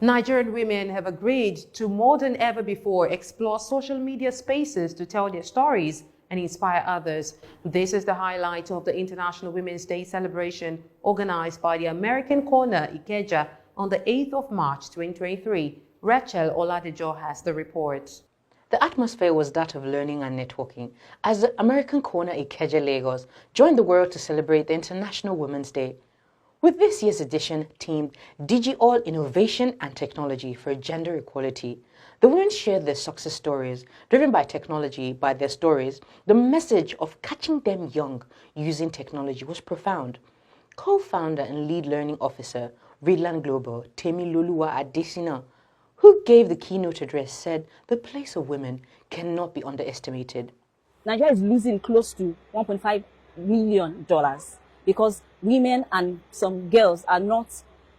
Nigerian women have agreed to more than ever before explore social media spaces to tell their stories and inspire others. This is the highlight of the International Women's Day celebration organized by the American Corner, Ikeja, on the 8th of March 2023. Rachel Oladejo has the report. The atmosphere was that of learning and networking as the American Corner Ikeja Lagos joined the world to celebrate the International Women's Day. With this year's edition themed Digital Innovation and Technology for Gender Equality, the women shared their success stories. Driven by technology, by their stories, the message of catching them young using technology was profound. Co-founder and lead learning officer, Redland Global, Temiloluwa Adesina, who gave the keynote address, said the place of women cannot be underestimated. Nigeria is losing close to $1.5 million because women and some girls are not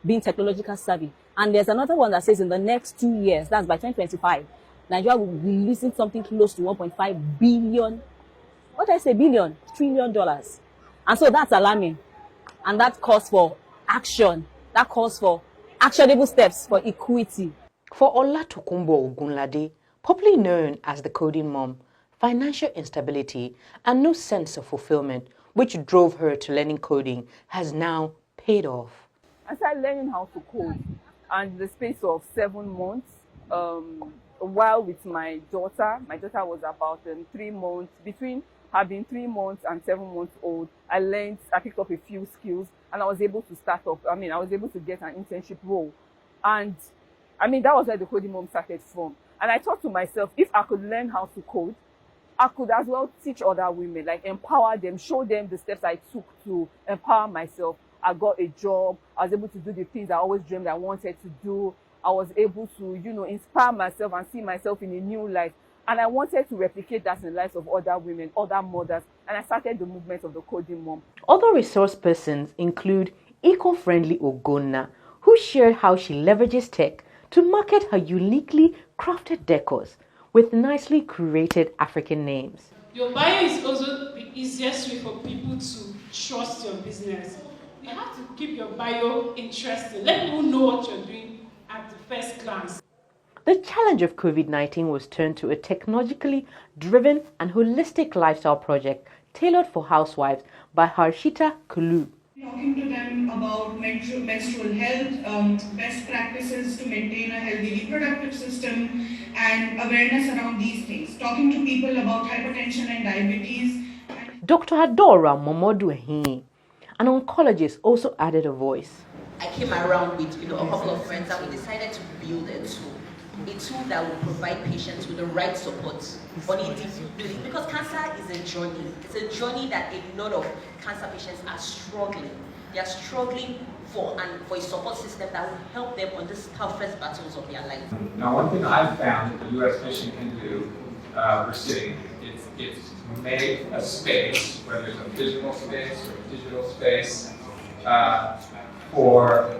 being technological savvy. And there's another one that says in the next 2 years, that's by 2025, Nigeria will be losing something close to 1.5 billion, what did I say, $1 trillion. And so that's alarming. And that calls for action. That calls for actionable steps for equity. For Olatokunbo Ogunlade, popularly known as the coding mom, financial instability and no sense of fulfillment, which drove her to learning coding, has now paid off. I started learning how to code, and in the space of 7 months, while with my daughter was about 3 months, between her being 3 months and 7 months old, I picked up a few skills, and I was able to I was able to get an internship role. And that was where the coding mom started from. And I thought to myself, if I could learn how to code, I could as well teach other women, like empower them, show them the steps I took to empower myself. I got a job. I was able to do the things I always dreamed I wanted to do. I was able to, inspire myself and see myself in a new light. And I wanted to replicate that in the lives of other women, other mothers. And I started the movement of the coding mom. Other resource persons include EcoFriendly Oona, who shared how she leverages tech to market her uniquely crafted decors with nicely curated African names. Your bio is also the easiest way for people to trust your business. You have to keep your bio interesting. Let people know what you're doing at the first glance. The challenge of COVID-19 was turned to a technologically driven and holistic lifestyle project tailored for housewives by Harshita Kulu. Talking to them about menstrual health, best practices to maintain a healthy reproductive system, and awareness around these things. Talking to people about hypertension and diabetes. Dr. Adora Momodu, an oncologist, also added a voice. I came around with a couple of friends and we decided to build a tool that will provide patients with the right support on individually, because cancer is a journey. It's a journey that a lot of cancer patients are struggling. They are struggling for a support system that will help them on the toughest battles of their life. Now, one thing I've found that the U.S. Mission can do for sitting, it's made a space, whether it's a physical space or a digital space, for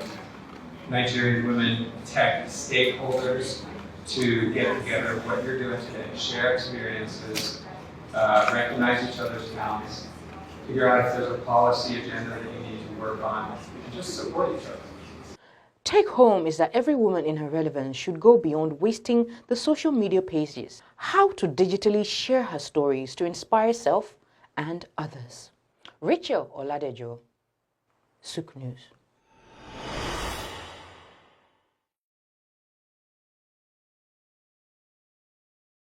Nigerian women tech stakeholders to get together what you're doing today, share experiences, recognize each other's talents, figure out if there's a policy agenda that you need to work on, and just support each other. Take home is that every woman in her relevance should go beyond wasting the social media pages. How to digitally share her stories to inspire self and others. Rachel Oladejo, Souk News.